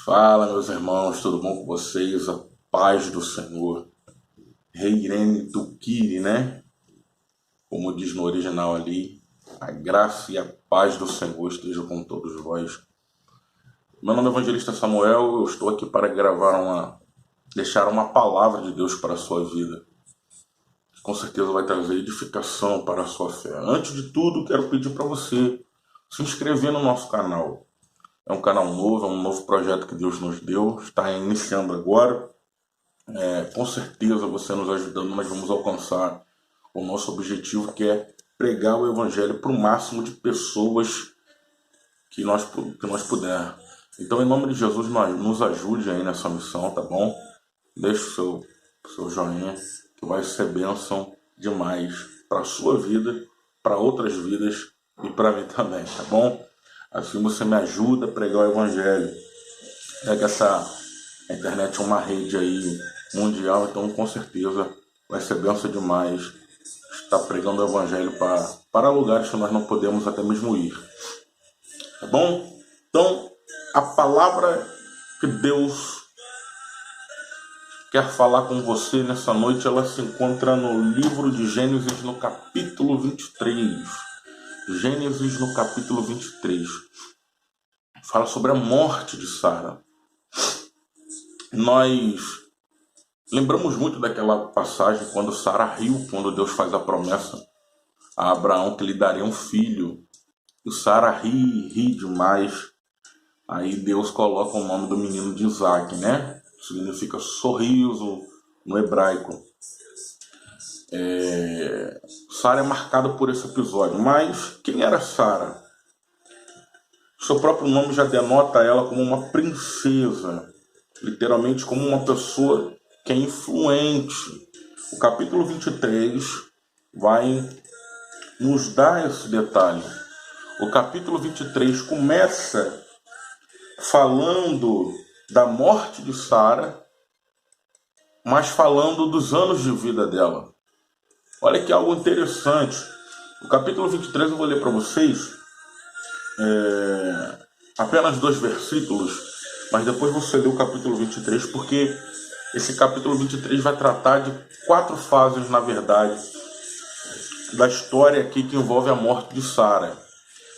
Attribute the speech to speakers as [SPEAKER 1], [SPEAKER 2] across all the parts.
[SPEAKER 1] Fala, meus irmãos, tudo bom com vocês? A paz do Senhor. Reirene Tukiri, né? Como diz no original ali, a graça e a paz do Senhor estejam com todos vós. Meu nome é Evangelista Samuel, eu estou aqui para deixar uma palavra de Deus para a sua vida. Com certeza vai trazer edificação para a sua fé. Antes de tudo, quero pedir para você se inscrever no nosso canal. É um canal novo, é um novo projeto que Deus nos deu, está iniciando agora. Com certeza você nos ajudando, nós vamos alcançar o nosso objetivo, que é pregar o Evangelho para o máximo de pessoas que nós puder. Então, em nome de Jesus, nos ajude aí nessa missão, tá bom? Deixe o seu joinha, que vai ser bênção demais para a sua vida, para outras vidas e para mim também, tá bom? Assim você me ajuda a pregar o Evangelho. É que a internet é uma rede aí mundial, então com certeza vai ser bênção demais estar pregando o Evangelho para lugares que nós não podemos até mesmo ir. Tá bom? Então, a palavra que Deus quer falar com você nessa noite, ela se encontra no livro de Gênesis, no capítulo 23. Gênesis, no capítulo 23. Fala sobre a morte de Sara. Nós lembramos muito daquela passagem quando Sara riu, quando Deus faz a promessa a Abraão que lhe daria um filho. E Sara ri demais. Aí Deus coloca o nome do menino de Isaac, né? Significa sorriso no hebraico. Sara é marcada por esse episódio. Mas quem era Sara? Seu próprio nome já denota ela como uma princesa. Literalmente como uma pessoa que é influente. O capítulo 23 vai nos dar esse detalhe. O capítulo 23 começa falando da morte de Sara, mas falando dos anos de vida dela. Olha que algo interessante. O capítulo 23 eu vou ler para vocês apenas 2 versículos, mas depois você lê o capítulo 23, porque esse capítulo 23 vai tratar de 4 fases, na verdade, da história aqui que envolve a morte de Sara.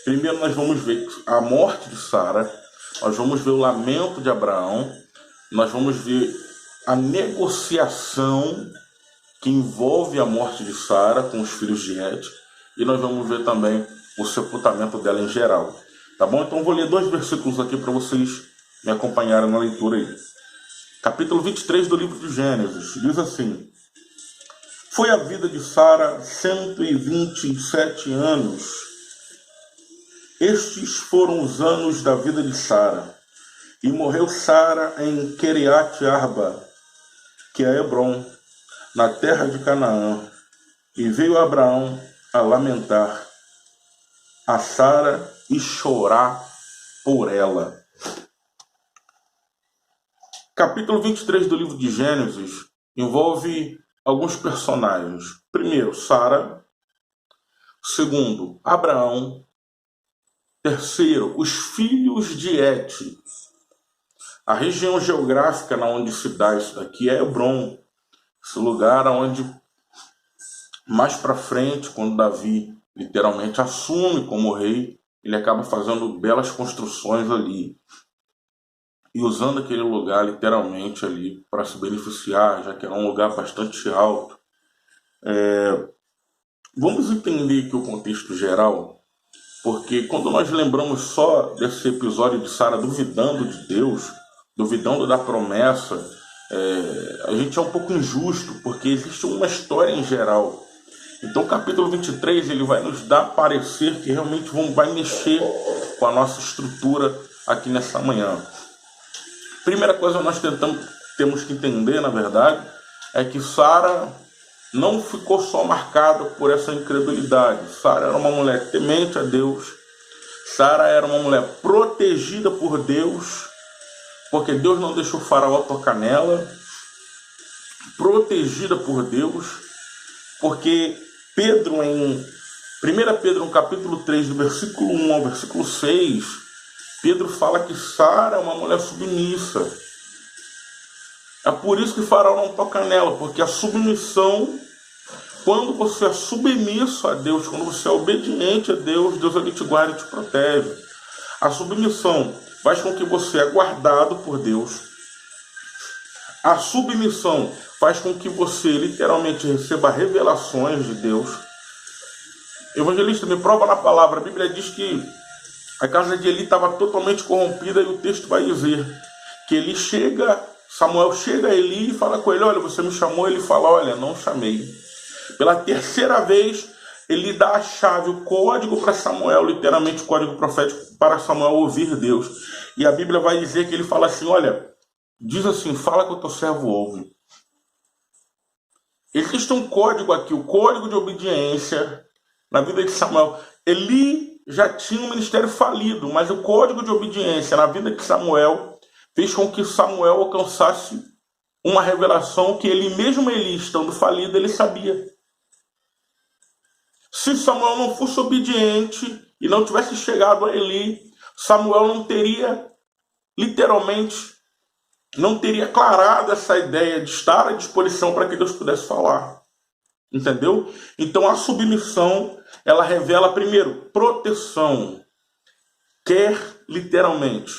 [SPEAKER 1] Primeiro nós vamos ver a morte de Sara, nós vamos ver o lamento de Abraão, nós vamos ver a negociação que envolve a morte de Sara com os filhos de Het, e nós vamos ver também o sepultamento dela em geral. Tá bom? Então eu vou ler 2 versículos aqui para vocês me acompanharem na leitura aí. Capítulo 23 do livro de Gênesis, diz assim: Foi a vida de Sara 127 anos. Estes foram os anos da vida de Sara. E morreu Sara em Queriate Arba, que é Hebrom, na terra de Canaã. E veio Abraão a lamentar a Sara e chorar por ela. Capítulo 23 do livro de Gênesis envolve alguns personagens. Primeiro, Sara. Segundo, Abraão. Terceiro, os filhos de Het. A região geográfica onde se dá isso aqui é Hebrom. Esse lugar onde, mais para frente, quando Davi literalmente assume como rei, ele acaba fazendo belas construções ali e usando aquele lugar literalmente ali para se beneficiar, já que era um lugar bastante alto. Vamos entender aqui o contexto geral, porque quando nós lembramos só desse episódio de Sara duvidando de Deus, duvidando da promessa, a gente é um pouco injusto, porque existe uma história em geral. Então o capítulo 23 ele vai nos dar a parecer que realmente vai mexer com a nossa estrutura aqui nessa manhã. Primeira coisa que nós temos que entender, na verdade, é que Sara não ficou só marcada por essa incredulidade. Sara era uma mulher temente a Deus. Sara era uma mulher protegida por Deus, porque Deus não deixou o faraó tocar nela. Protegida por Deus, porque em 1 Pedro, no capítulo 3, do versículo 1 ao versículo 6, Pedro fala que Sara é uma mulher submissa. É por isso que Faraó não toca nela, porque a submissão, quando você é submisso a Deus, quando você é obediente a Deus, Deus ele te guarda e te protege. A submissão faz com que você é guardado por Deus. A submissão faz com que você literalmente receba revelações de Deus. Evangelista, me prova na palavra. A Bíblia diz que a casa de Eli estava totalmente corrompida e o texto vai dizer que Samuel chega a Eli e fala com ele, olha, você me chamou? Ele fala, olha, não chamei. Pela terceira vez, ele dá a chave, o código para Samuel, literalmente o código profético para Samuel ouvir Deus. E a Bíblia vai dizer que ele fala assim, olha, diz assim, fala que o teu servo ouve. Existe um código aqui, o código de obediência na vida de Samuel. Eli já tinha um ministério falido, mas o código de obediência na vida de Samuel fez com que Samuel alcançasse uma revelação que ele, mesmo Eli estando falido, ele sabia. Se Samuel não fosse obediente e não tivesse chegado a Eli, Samuel não teria, literalmente, não teria aclarado essa ideia de estar à disposição para que Deus pudesse falar. Entendeu? Então a submissão, ela revela primeiro proteção. Quer literalmente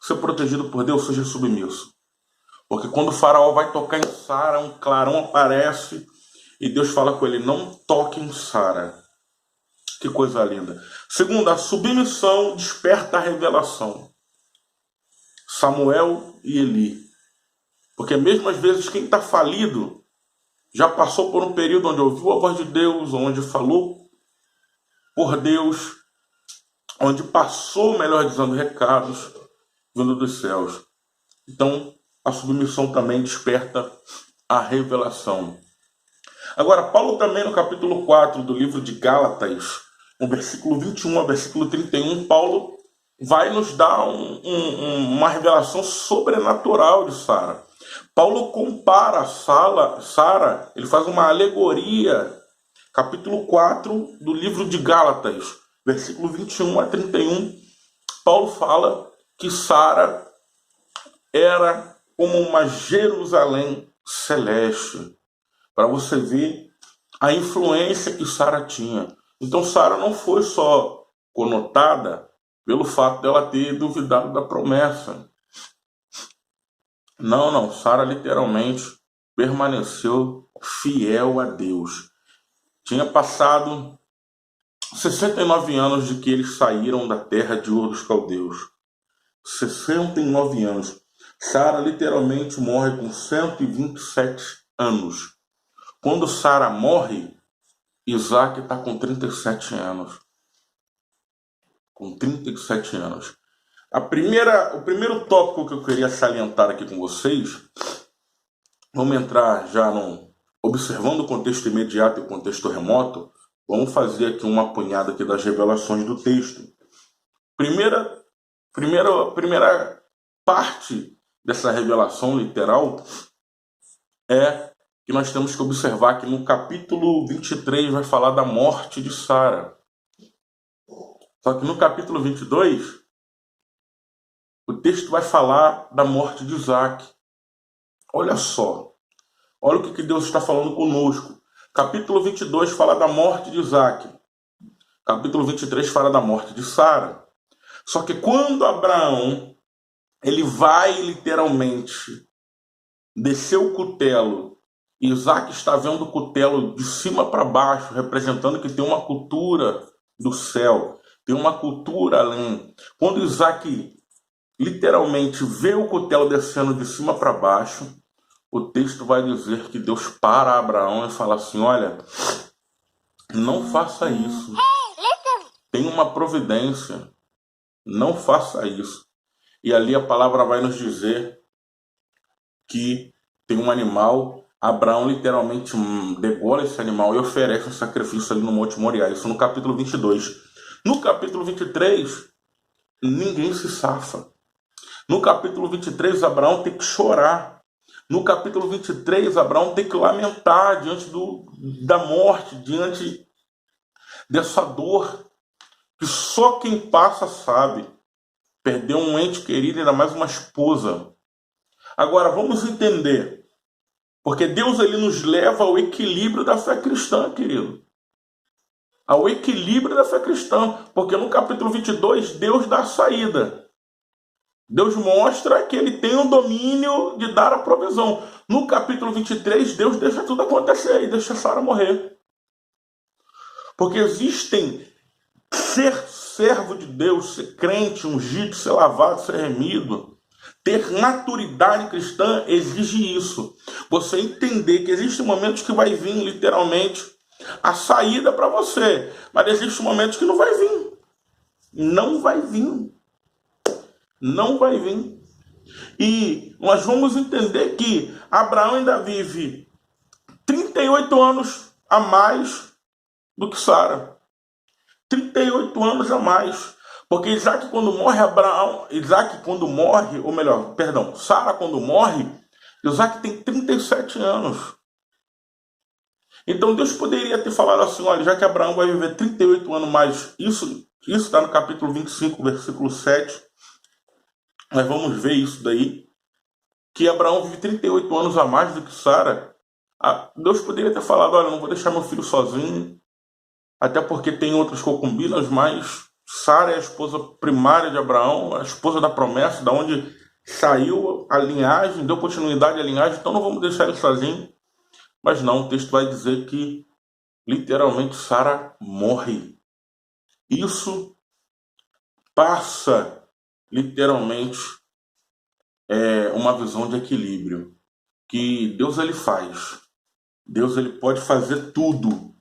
[SPEAKER 1] ser protegido por Deus, seja submisso. Porque quando o Faraó vai tocar em Sara, um clarão aparece e Deus fala com ele, não toque em Sara. Que coisa linda. Segundo, a submissão desperta a revelação. Samuel e Eli. Porque mesmo às vezes quem está falido já passou por um período onde ouviu a voz de Deus, onde falou por Deus, onde passou, melhor dizendo, recados vindo dos céus. Então, a submissão também desperta a revelação. Agora, Paulo também no capítulo 4 do livro de Gálatas, no versículo 21 ao versículo 31, Paulo vai nos dar uma revelação sobrenatural de Sara. Paulo compara Sara, ele faz uma alegoria, capítulo 4 do livro de Gálatas, versículo 21 a 31, Paulo fala que Sara era como uma Jerusalém celeste, para você ver a influência que Sara tinha. Então Sara não foi só conotada pelo fato dela ter duvidado da promessa. Não, Sara literalmente permaneceu fiel a Deus. Tinha passado 69 anos de que eles saíram da terra de Ur dos Caldeus. 69 anos. Sara literalmente morre com 127 anos. Quando Sara morre, Isaac está com 37 anos. Com 37 anos. O primeiro tópico que eu queria salientar aqui com vocês, vamos entrar já observando o contexto imediato e o contexto remoto, vamos fazer aqui uma apanhada aqui das revelações do texto. Primeira parte dessa revelação literal é que nós temos que observar que no capítulo 23 vai falar da morte de Sara. Só que no capítulo 22, o texto vai falar da morte de Isaac. Olha só. Olha o que Deus está falando conosco. Capítulo 22 fala da morte de Isaac. Capítulo 23 fala da morte de Sara. Só que quando Abraão, ele vai literalmente descer o cutelo, e Isaac está vendo o cutelo de cima para baixo, representando que tem uma cultura do céu, tem uma cultura além. Quando Isaac literalmente vê o cutelo descendo de cima para baixo, o texto vai dizer que Deus para Abraão e fala assim, olha, não faça isso. Tem uma providência. Não faça isso. E ali a palavra vai nos dizer que tem um animal, Abraão literalmente degola esse animal e oferece um sacrifício ali no Monte Moriá. Isso no capítulo 22. No capítulo 23, ninguém se safa. No capítulo 23, Abraão tem que chorar. No capítulo 23, Abraão tem que lamentar diante da morte, diante dessa dor que só quem passa sabe. Perder um ente querido, ainda mais uma esposa. Agora, vamos entender. Porque Deus ele nos leva ao equilíbrio da fé cristã, querido. Ao equilíbrio da fé cristã. Porque no capítulo 22, Deus dá a saída. Deus mostra que ele tem o domínio de dar a provisão. No capítulo 23, Deus deixa tudo acontecer e deixa Sara morrer. Porque existem ser servo de Deus, ser crente, ungido, ser lavado, ser remido, ter maturidade cristã exige isso. Você entender que existem momentos que vai vir literalmente a saída para você, mas existem momentos que não vai vir. Não vai vir. Não vai vir. E nós vamos entender que Abraão ainda vive 38 anos a mais do que Sara. 38 anos a mais. Porque Isaac quando morre, Sara quando morre, Isaac tem 37 anos. Então Deus poderia ter falado assim, olha, já que Abraão vai viver 38 anos mais, isso está no capítulo 25, versículo 7. Nós vamos ver isso daí, que Abraão vive 38 anos a mais do que Sara. Deus poderia ter falado, olha, não vou deixar meu filho sozinho, até porque tem outras concubinas, mas Sara é a esposa primária de Abraão, a esposa da promessa, da onde saiu a linhagem, deu continuidade à linhagem, então não vamos deixar ele sozinho. Mas não, o texto vai dizer que literalmente Sara morre. Isso passa literalmente uma visão de equilíbrio que Deus ele faz. Deus ele pode fazer tudo.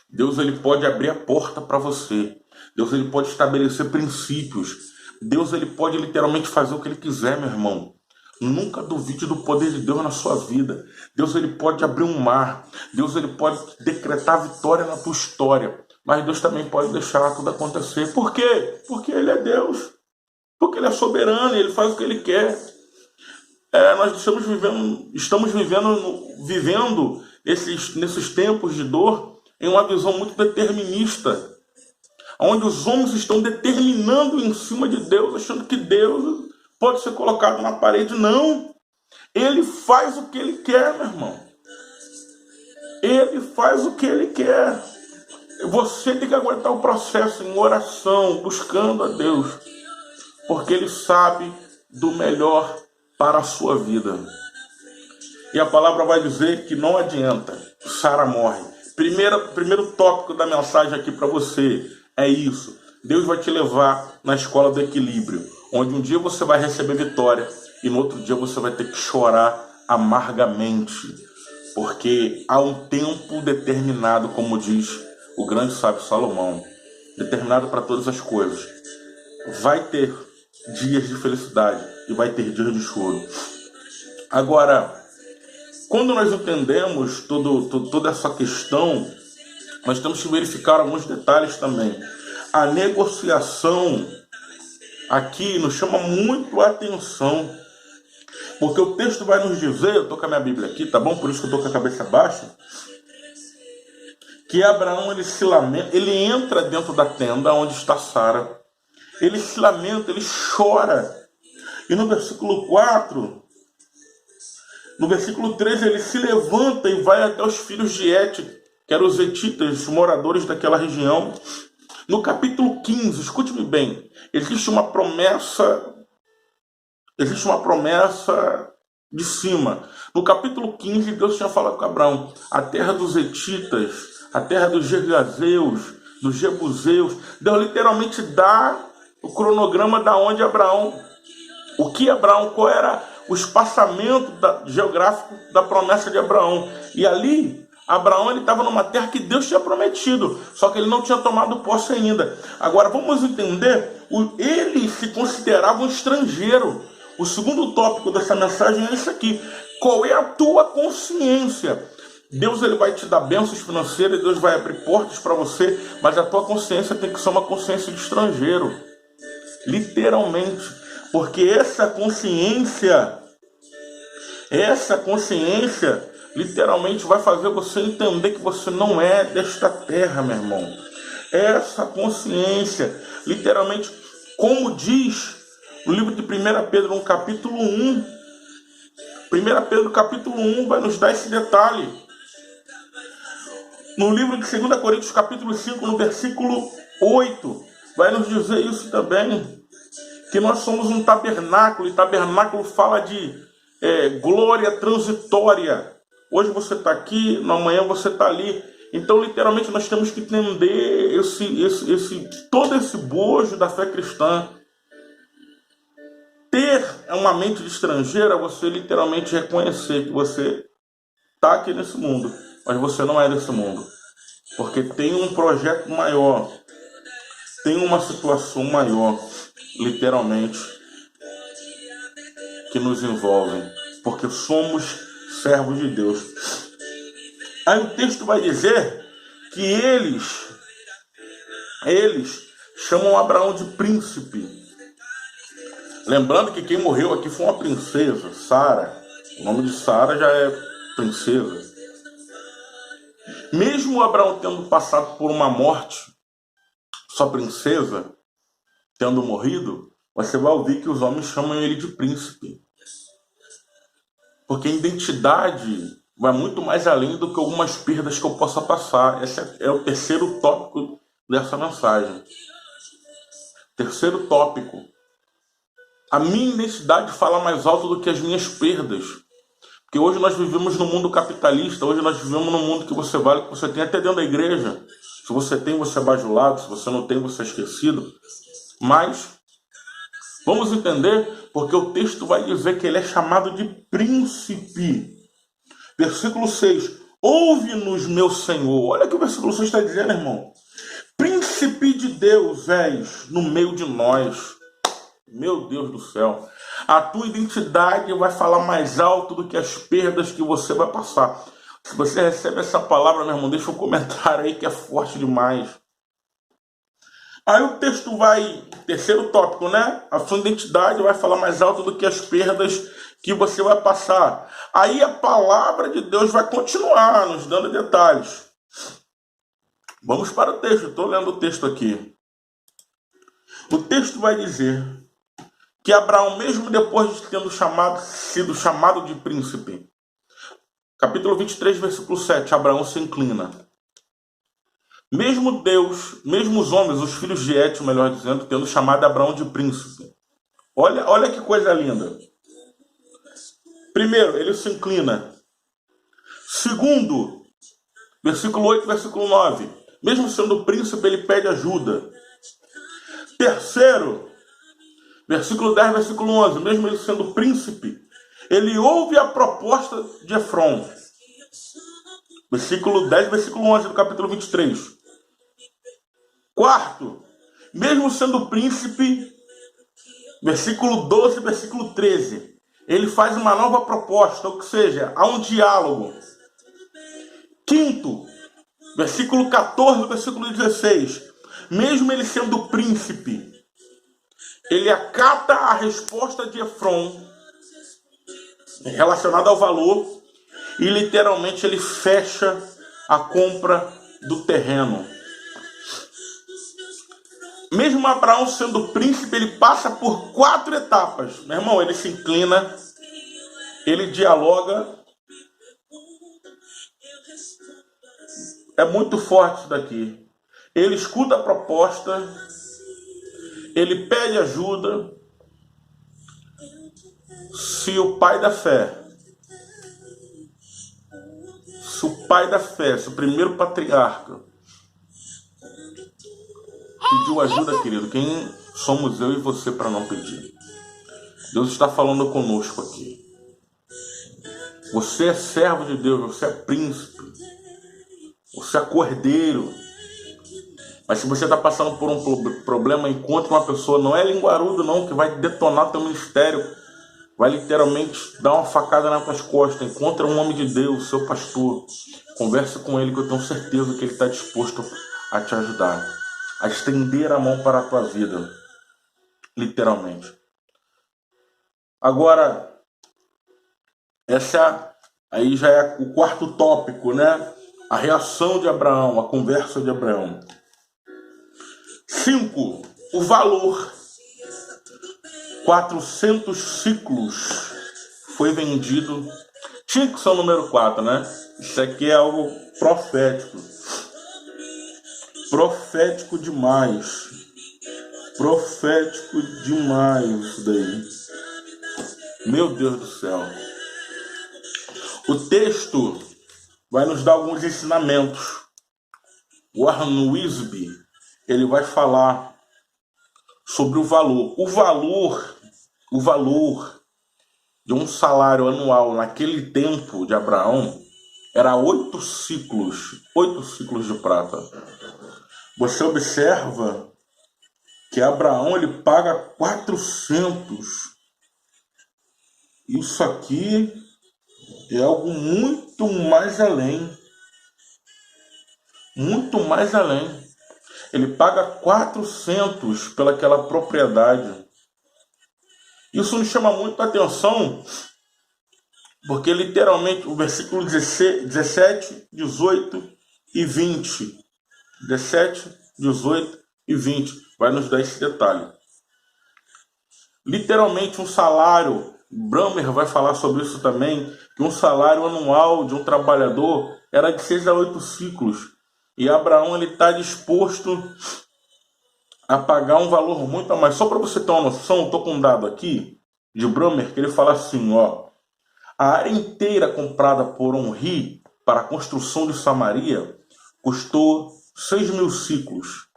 [SPEAKER 1] Deus ele pode abrir a porta para você. Deus ele pode estabelecer princípios. Deus ele pode literalmente fazer o que ele quiser, meu irmão. Nunca duvide do poder de Deus na sua vida. Deus ele pode abrir um mar. Deus ele pode decretar vitória na tua história. Mas Deus também pode deixar tudo acontecer. Por quê? Porque ele é Deus. Porque ele é soberano e ele faz o que ele quer. Nós estamos vivendo nesses tempos de dor em uma visão muito determinista, onde os homens estão determinando em cima de Deus, achando que Deus pode ser colocado na parede. Não, ele faz o que ele quer, meu irmão. Ele faz o que ele quer. Você tem que aguentar o processo em oração, buscando a Deus, porque ele sabe do melhor para a sua vida. E a palavra vai dizer que não adianta, Sara morre. Primeiro tópico da mensagem aqui para você é isso. Deus vai te levar na escola do equilíbrio, onde um dia você vai receber vitória e no outro dia você vai ter que chorar amargamente, porque há um tempo determinado, como diz o grande sábio Salomão, determinado para todas as coisas. Vai ter dias de felicidade e vai ter dias de choro. Agora, quando nós entendemos toda essa questão, nós temos que verificar alguns detalhes também. A negociação aqui nos chama muito a atenção, porque o texto vai nos dizer, eu estou com a minha Bíblia aqui, tá bom? Por isso que eu estou com a cabeça baixa, que Abraão ele se lamenta, ele entra dentro da tenda onde está Sara, ele se lamenta, ele chora, e no versículo 4... No versículo 13, ele se levanta e vai até os filhos de Et, que eram os hetitas, os moradores daquela região. No capítulo 15, escute-me bem, existe uma promessa de cima. No capítulo 15, Deus tinha falado com Abraão, a terra dos hetitas, a terra dos gergazeus, dos jebuseus. Deus literalmente dá o cronograma da onde Abraão, qual era o espaçamento geográfico da promessa de Abraão. E ali, Abraão estava numa terra que Deus tinha prometido, só que ele não tinha tomado posse ainda. Agora, vamos entender, ele se considerava um estrangeiro. O segundo tópico dessa mensagem é isso aqui. Qual é a tua consciência? Deus ele vai te dar bênçãos financeiras, Deus vai abrir portas para você, mas a tua consciência tem que ser uma consciência de estrangeiro. Literalmente. Porque essa consciência literalmente vai fazer você entender que você não é desta terra, meu irmão. Essa consciência, literalmente, como diz No livro de 1 Pedro, no capítulo 1, 1 Pedro capítulo 1 vai nos dar esse detalhe. No livro de 2 Coríntios capítulo 5, no versículo 8, vai nos dizer isso também, que nós somos um tabernáculo, e tabernáculo fala de glória transitória. Hoje você está aqui, amanhã você está ali. Então, literalmente, nós temos que entender todo esse bojo da fé cristã. Ter uma mente de estrangeira, você literalmente reconhecer que você está aqui nesse mundo, mas você não é desse mundo. Porque tem um projeto maior, tem uma situação maior, literalmente, que nos envolve. Porque somos servos de Deus. Aí o texto vai dizer que eles chamam Abraão de príncipe. Lembrando que quem morreu aqui foi uma princesa, Sara. O nome de Sara já é princesa. Mesmo Abraão tendo passado por uma morte, sua princesa tendo morrido, você vai ouvir que os homens chamam ele de príncipe. Porque a identidade vai muito mais além do que algumas perdas que eu possa passar. Esse é o terceiro tópico dessa mensagem. Terceiro tópico. A minha identidade fala mais alto do que as minhas perdas. Porque hoje nós vivemos num mundo capitalista, hoje nós vivemos num mundo que você vale, que você tem até dentro da igreja. Se você tem, você é bajulado, se você não tem, você é esquecido. Mas, vamos entender, porque o texto vai dizer que ele é chamado de príncipe. Versículo 6. Ouve-nos, meu Senhor. Olha o que o versículo 6 está dizendo, irmão. Príncipe de Deus és no meio de nós. Meu Deus do céu. A tua identidade vai falar mais alto do que as perdas que você vai passar. Se você recebe essa palavra, meu irmão, deixa um comentário aí que é forte demais. Aí o texto vai, terceiro tópico, né? A sua identidade vai falar mais alto do que as perdas que você vai passar. Aí a palavra de Deus vai continuar nos dando detalhes. Vamos para o texto, estou lendo o texto aqui. O texto vai dizer que Abraão, mesmo depois de tendo sido chamado de príncipe, capítulo 23, versículo 7, Abraão se inclina. Mesmo Deus, mesmo os homens, os filhos de Et, melhor dizendo, tendo chamado Abraão de príncipe. Olha que coisa linda. Primeiro, ele se inclina. Segundo, versículo 8, versículo 9. Mesmo sendo príncipe, ele pede ajuda. Terceiro, versículo 10, versículo 11. Mesmo ele sendo príncipe, ele ouve a proposta de Efron. Versículo 10, versículo 11 do capítulo 23. Quarto, mesmo sendo príncipe, versículo 12, versículo 13, ele faz uma nova proposta, ou seja, há um diálogo. Quinto, versículo 14, versículo 16, mesmo ele sendo príncipe, ele acata a resposta de Efron relacionada ao valor e literalmente ele fecha a compra do terreno. Mesmo Abraão sendo príncipe, ele passa por 4 etapas. Meu irmão, ele se inclina, ele dialoga. É muito forte isso daqui. Ele escuta a proposta, ele pede ajuda. Se o pai da fé, se o primeiro patriarca pediu ajuda, querido, quem somos eu e você para não pedir? Deus está falando conosco aqui. Você é servo de Deus, você é príncipe, você é cordeiro. Mas se você está passando por um problema, encontre uma pessoa, não é linguarudo não, que vai detonar teu ministério, vai literalmente dar uma facada nas tuas costas. Encontre um homem de Deus, seu pastor, converse com ele, que eu tenho certeza que ele está disposto a te ajudar, a estender a mão para a tua vida, literalmente. Agora, essa aí já é o quarto tópico, né? A reação de Abraão, a conversa de Abraão. 5. O valor. 400 ciclos foi vendido. Tinha que ser o número 4, né? Isso aqui é algo profético. Profético demais. Profético demais isso daí. Meu Deus do céu. O texto vai nos dar alguns ensinamentos. O Warren Wiersbe, ele vai falar sobre o valor. O valor de um salário anual naquele tempo de Abraão era 8 ciclos de prata. Você observa que Abraão ele paga 400. Isso aqui é algo muito mais além. Muito mais além. Ele paga 400 pelaquela propriedade. Isso nos chama muito a atenção, porque literalmente o versículo 17, 18 e 20. 17, 18 e 20 vai nos dar esse detalhe. Literalmente um salário, Brammer vai falar sobre isso também, que um salário anual de um trabalhador era de 6 a 8 ciclos. E Abraão ele está disposto a pagar um valor muito a mais. Só para você ter uma noção, estou com um dado aqui de Brammer, que ele fala assim, ó. A área inteira comprada por Onri para a construção de Samaria custou 6.000 ciclos.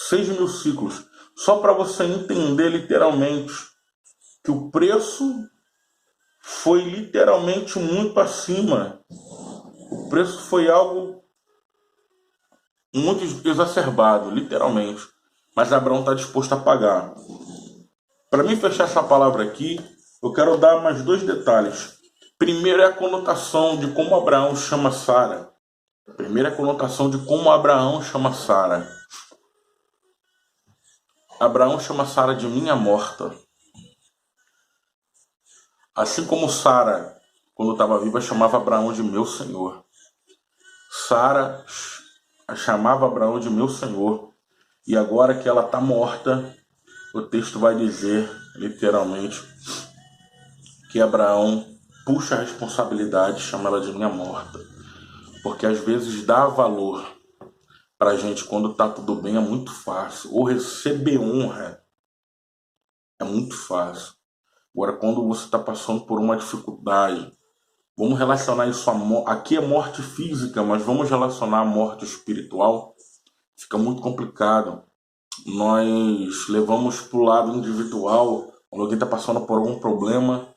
[SPEAKER 1] 6.000 ciclos. Só para você entender literalmente que o preço foi literalmente muito acima. O preço foi algo muito exacerbado, literalmente. Mas Abraão está disposto a pagar. Para mim fechar essa palavra aqui, eu quero dar mais 2 detalhes. Primeiro é a conotação de como Abraão chama Sara. Primeiro é a conotação de como Abraão chama Sara. Abraão chama Sara de minha morta. Assim como Sara, quando estava viva, chamava Abraão de meu senhor. Sara chamava Abraão de meu senhor. E agora que ela está morta, o texto vai dizer, literalmente, que Abraão puxa a responsabilidade e chama ela de minha morta. Porque às vezes dar valor pra gente quando tá tudo bem é muito fácil. Ou receber honra é muito fácil. Agora, quando você está passando por uma dificuldade, vamos relacionar isso a morte. Aqui é morte física, mas vamos relacionar a morte espiritual. Fica muito complicado. Nós levamos pro lado individual. Quando alguém está passando por algum problema,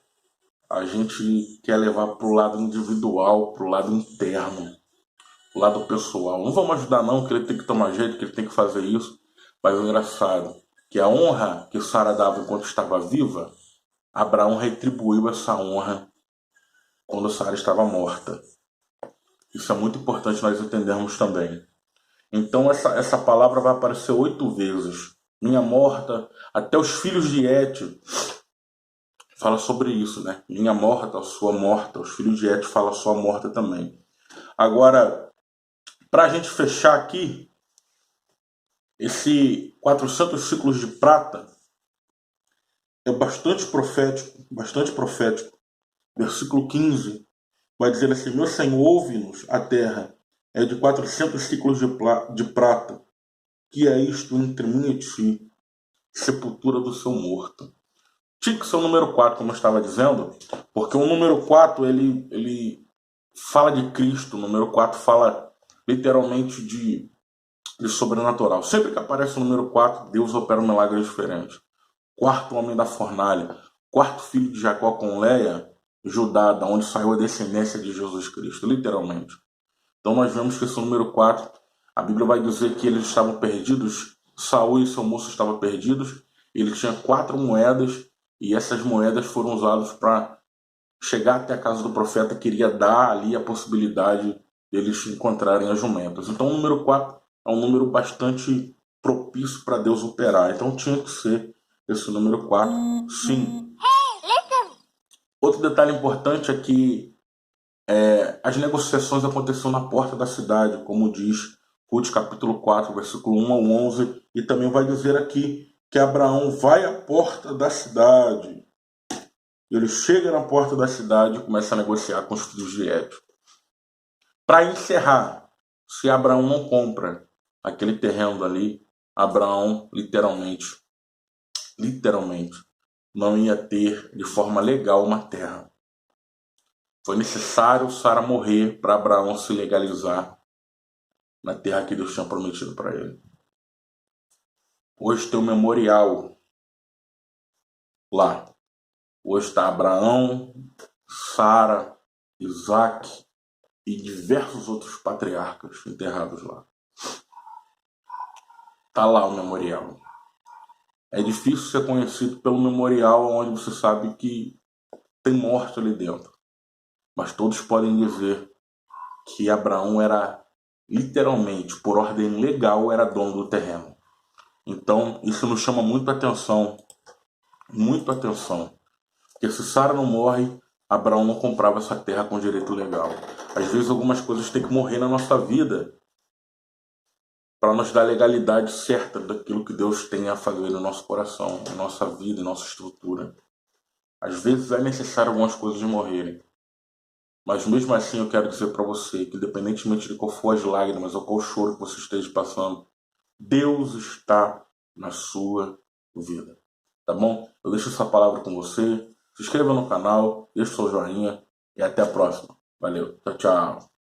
[SPEAKER 1] a gente quer levar pro lado individual, pro lado interno, pro lado pessoal. Não vamos ajudar não, que ele tem que tomar jeito, que ele tem que fazer isso. Mas o engraçado, que a honra que Sara dava enquanto estava viva, Abraão retribuiu essa honra quando Sara estava morta. Isso é muito importante nós entendermos também. Então essa palavra vai aparecer 8 vezes. Minha morta, até os filhos de Et fala sobre isso, né? Minha morta, sua morta. Os filhos de Et falam sua morta também. Agora, para a gente fechar aqui, esse 400 ciclos de prata é bastante profético, bastante profético. Versículo 15 vai dizer assim, meu Senhor, ouve-nos, a terra é de 400 ciclos de prata. Que é isto entre mim e ti? Sepultura do seu morto. Tinha que ser o número 4, como eu estava dizendo, porque o número 4, ele fala de Cristo. O número 4 fala literalmente de sobrenatural. Sempre que aparece o número 4, Deus opera um milagre diferente. Quarto homem da fornalha. Quarto filho de Jacó com Leia, Judá, da onde saiu a descendência de Jesus Cristo, literalmente. Então nós vemos que esse número 4, a Bíblia vai dizer que eles estavam perdidos, Saul e seu moço estavam perdidos, ele tinha 4 moedas, e essas moedas foram usadas para chegar até a casa do profeta, que iria dar ali a possibilidade deles encontrarem as jumentas. Então o número 4 é um número bastante propício para Deus operar, então tinha que ser esse número 4, sim. Outro detalhe importante é que as negociações aconteceram na porta da cidade, como diz Ruth capítulo 4, versículo 1 ao 11, e também vai dizer aqui que Abraão vai à porta da cidade. Ele chega na porta da cidade e começa a negociar com os filhos de Het. Para encerrar, se Abraão não compra aquele terreno ali, Abraão literalmente, não ia ter de forma legal uma terra. Foi necessário Sara morrer para Abraão se legalizar na terra que Deus tinha prometido para ele. Hoje tem um memorial lá. Hoje está Abraão, Sara, Isaac e diversos outros patriarcas enterrados lá. Está lá o memorial. É difícil ser conhecido pelo memorial onde você sabe que tem morte ali dentro. Mas todos podem dizer que Abraão era, literalmente, por ordem legal, era dono do terreno. Então, isso nos chama muito a atenção. Muito atenção. Porque se Sara não morre, Abraão não comprava essa terra com direito legal. Às vezes algumas coisas têm que morrer na nossa vida para nos dar a legalidade certa daquilo que Deus tem a fazer no nosso coração, na nossa vida, na nossa estrutura. Às vezes é necessário algumas coisas morrerem. Mas mesmo assim eu quero dizer para você que independentemente de qual for as lágrimas ou qual choro que você esteja passando, Deus está na sua vida. Tá bom? Eu deixo essa palavra com você. Se inscreva no canal, deixe seu joinha e até a próxima. Valeu. Tchau, tchau.